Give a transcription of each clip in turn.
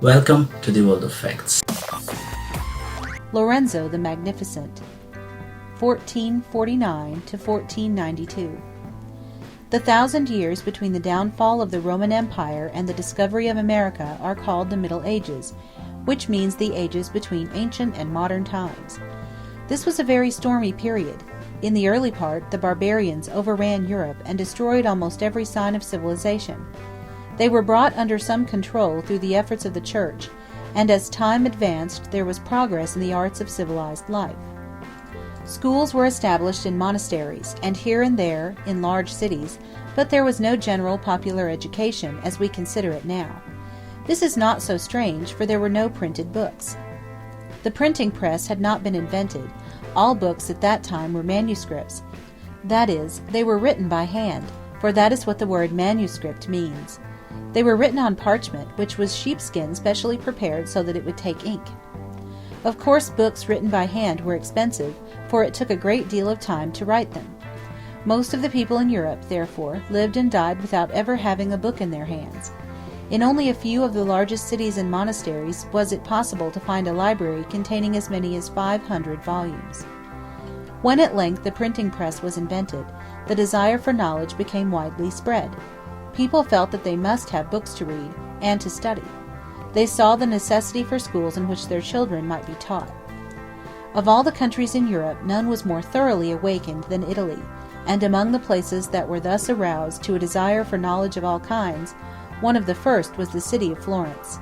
Welcome to the world of facts. Lorenzo the Magnificent, 1449 to 1492. The 1,000 years between the downfall of the Roman Empire and the discovery of America are called the Middle Ages, which means the ages between ancient and modern times. This was a very stormy period. In the early part, the barbarians overran Europe and destroyed almost every sign of civilization. They were brought under some control through the efforts of the Church, and as time advanced there was progress in the arts of civilized life. Schools were established in monasteries, and here and there in large cities, but there was no general popular education as we consider it now. This is not so strange, for there were no printed books. The printing press had not been invented. All books at that time were manuscripts. That is, they were written by hand, for that is what the word manuscript means. They were written on parchment, which was sheepskin specially prepared so that it would take ink. Of course, books written by hand were expensive, for it took a great deal of time to write them. Most of the people in Europe, therefore, lived and died without ever having a book in their hands. In only a few of the largest cities and monasteries was it possible to find a library containing as many as 500 volumes. When at length the printing press was invented, the desire for knowledge became widely spread. People felt that they must have books to read and to study. They saw the necessity for schools in which their children might be taught. Of all the countries in Europe, none was more thoroughly awakened than Italy, and among the places that were thus aroused to a desire for knowledge of all kinds, one of the first was the city of Florence.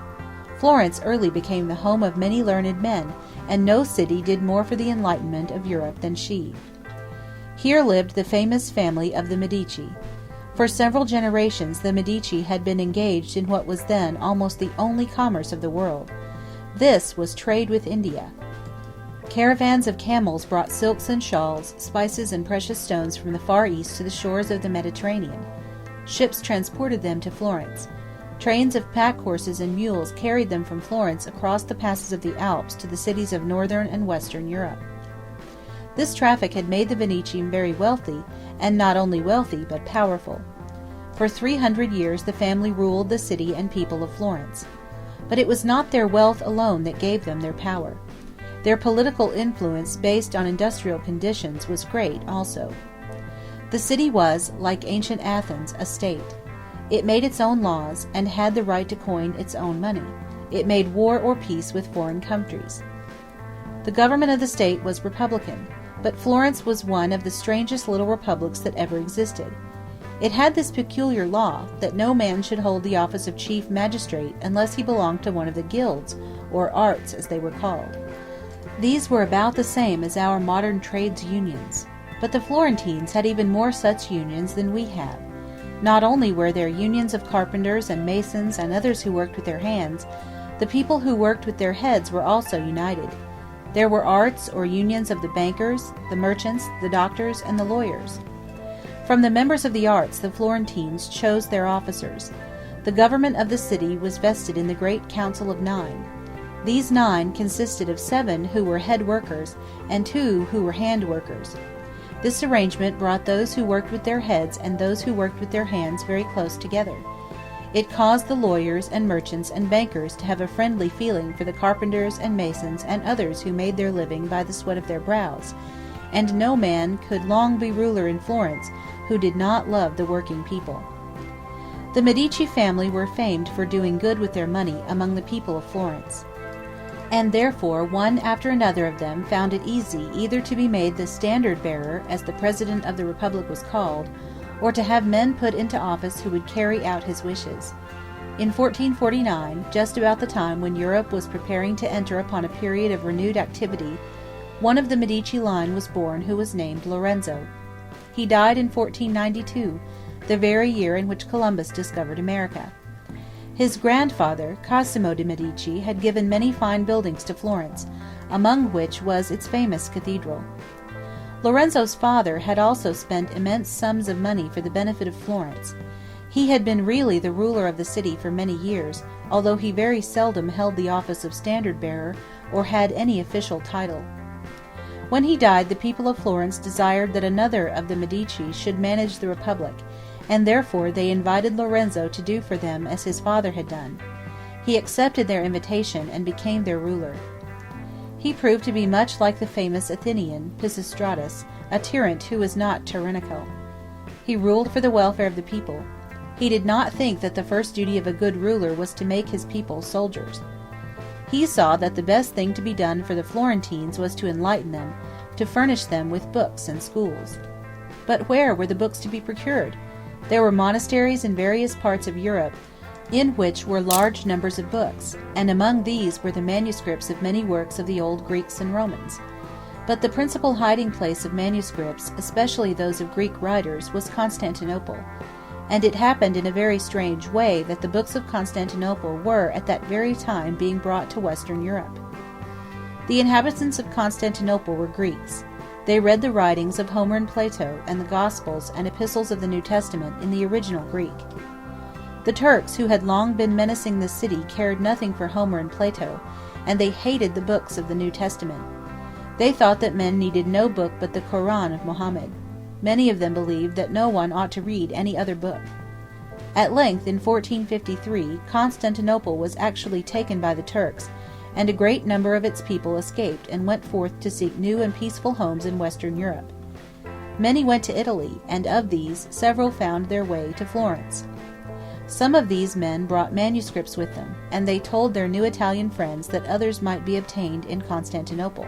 Florence early became the home of many learned men, and no city did more for the enlightenment of Europe than she. Here lived the famous family of the Medici. For several generations the Medici had been engaged in what was then almost the only commerce of the world. This was trade with India. Caravans of camels brought silks and shawls, spices and precious stones from the Far East to the shores of the Mediterranean. Ships transported them to Florence. Trains of pack horses and mules carried them from Florence across the passes of the Alps to the cities of northern and western Europe. This traffic had made the Medici very wealthy, and not only wealthy but powerful. For 300 years the family ruled the city and people of Florence. But it was not their wealth alone that gave them their power. Their political influence based on industrial conditions was great also. The city was, like ancient Athens, a state. It made its own laws, and had the right to coin its own money. It made war or peace with foreign countries. The government of the state was republican, but Florence was one of the strangest little republics that ever existed. It had this peculiar law, that no man should hold the office of chief magistrate unless he belonged to one of the guilds, or arts as they were called. These were about the same as our modern trades unions. But the Florentines had even more such unions than we have. Not only were there unions of carpenters and masons and others who worked with their hands, the people who worked with their heads were also united. There were arts or unions of the bankers, the merchants, the doctors, and the lawyers. From the members of the arts the Florentines chose their officers. The government of the city was vested in the great Council of 9. These 9 consisted of 7 who were head workers and 2 who were hand workers. This arrangement brought those who worked with their heads and those who worked with their hands very close together. It caused the lawyers and merchants and bankers to have a friendly feeling for the carpenters and masons and others who made their living by the sweat of their brows, and no man could long be ruler in Florence who did not love the working people. The Medici family were famed for doing good with their money among the people of Florence. And therefore one after another of them found it easy either to be made the standard bearer, as the president of the republic was called, or to have men put into office who would carry out his wishes. In 1449, just about the time when Europe was preparing to enter upon a period of renewed activity, one of the Medici line was born who was named Lorenzo. He died in 1492, the very year in which Columbus discovered America. His grandfather, Cosimo de' Medici, had given many fine buildings to Florence, among which was its famous cathedral. Lorenzo's father had also spent immense sums of money for the benefit of Florence. He had been really the ruler of the city for many years, although he very seldom held the office of standard-bearer or had any official title. When he died, the people of Florence desired that another of the Medici should manage the republic, and therefore they invited Lorenzo to do for them as his father had done. He accepted their invitation and became their ruler. He proved to be much like the famous Athenian Pisistratus, a tyrant who was not tyrannical. He ruled for the welfare of the people. He did not think that the first duty of a good ruler was to make his people soldiers. He saw that the best thing to be done for the Florentines was to enlighten them, to furnish them with books and schools. But where were the books to be procured? There were monasteries in various parts of Europe, in which were large numbers of books, and among these were the manuscripts of many works of the old Greeks and Romans. But the principal hiding place of manuscripts, especially those of Greek writers, was Constantinople, and it happened in a very strange way that the books of Constantinople were at that very time being brought to Western Europe. The inhabitants of Constantinople were Greeks. They read the writings of Homer and Plato and the Gospels and epistles of the New Testament in the original Greek. The Turks, who had long been menacing the city, cared nothing for Homer and Plato, and they hated the books of the New Testament. They thought that men needed no book but the Koran of Mohammed. Many of them believed that no one ought to read any other book. At length, in 1453, Constantinople was actually taken by the Turks, and a great number of its people escaped and went forth to seek new and peaceful homes in Western Europe. Many went to Italy, and of these, several found their way to Florence. Some of these men brought manuscripts with them, and they told their new Italian friends that others might be obtained in Constantinople.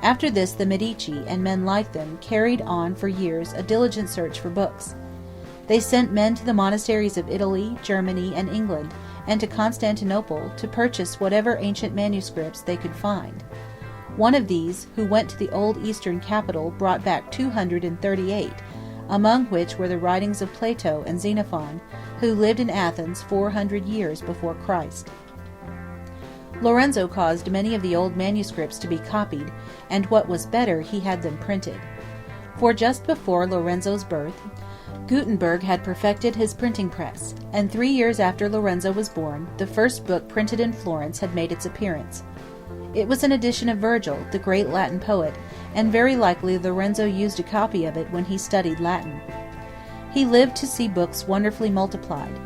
After this, the Medici, and men like them, carried on for years a diligent search for books. They sent men to the monasteries of Italy, Germany, and England, and to Constantinople, to purchase whatever ancient manuscripts they could find. One of these, who went to the old Eastern capital, brought back 238, among which were the writings of Plato and Xenophon, who lived in Athens 400 years before Christ. Lorenzo caused many of the old manuscripts to be copied, and what was better, he had them printed. For just before Lorenzo's birth, Gutenberg had perfected his printing press, and 3 years after Lorenzo was born, the first book printed in Florence had made its appearance. It was an edition of Virgil, the great Latin poet, and very likely Lorenzo used a copy of it when he studied Latin. He lived to see books wonderfully multiplied.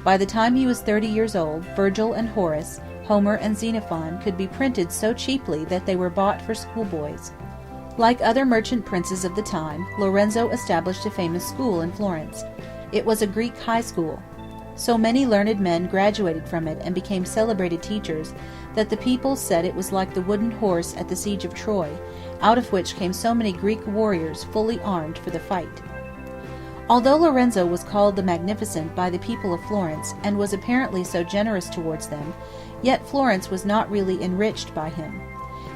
By the time he was 30 years old, Virgil and Horace, Homer and Xenophon could be printed so cheaply that they were bought for schoolboys. Like other merchant princes of the time, Lorenzo established a famous school in Florence. It was a Greek high school. So many learned men graduated from it and became celebrated teachers that the people said it was like the wooden horse at the siege of Troy, out of which came so many Greek warriors fully armed for the fight. Although Lorenzo was called the Magnificent by the people of Florence, and was apparently so generous towards them, yet Florence was not really enriched by him.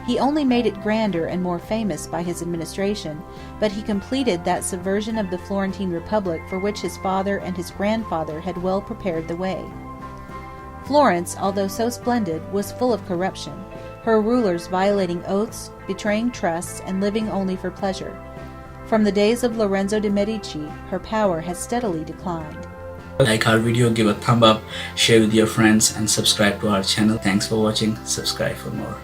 He only made it grander and more famous by his administration, but he completed that subversion of the Florentine Republic for which his father and his grandfather had well prepared the way. Florence, although so splendid, was full of corruption, her rulers violating oaths, betraying trusts, and living only for pleasure. From the days of Lorenzo de' Medici, her power has steadily declined. Like our video, give a thumb up, share with your friends, and subscribe to our channel. Thanks for watching. Subscribe for more.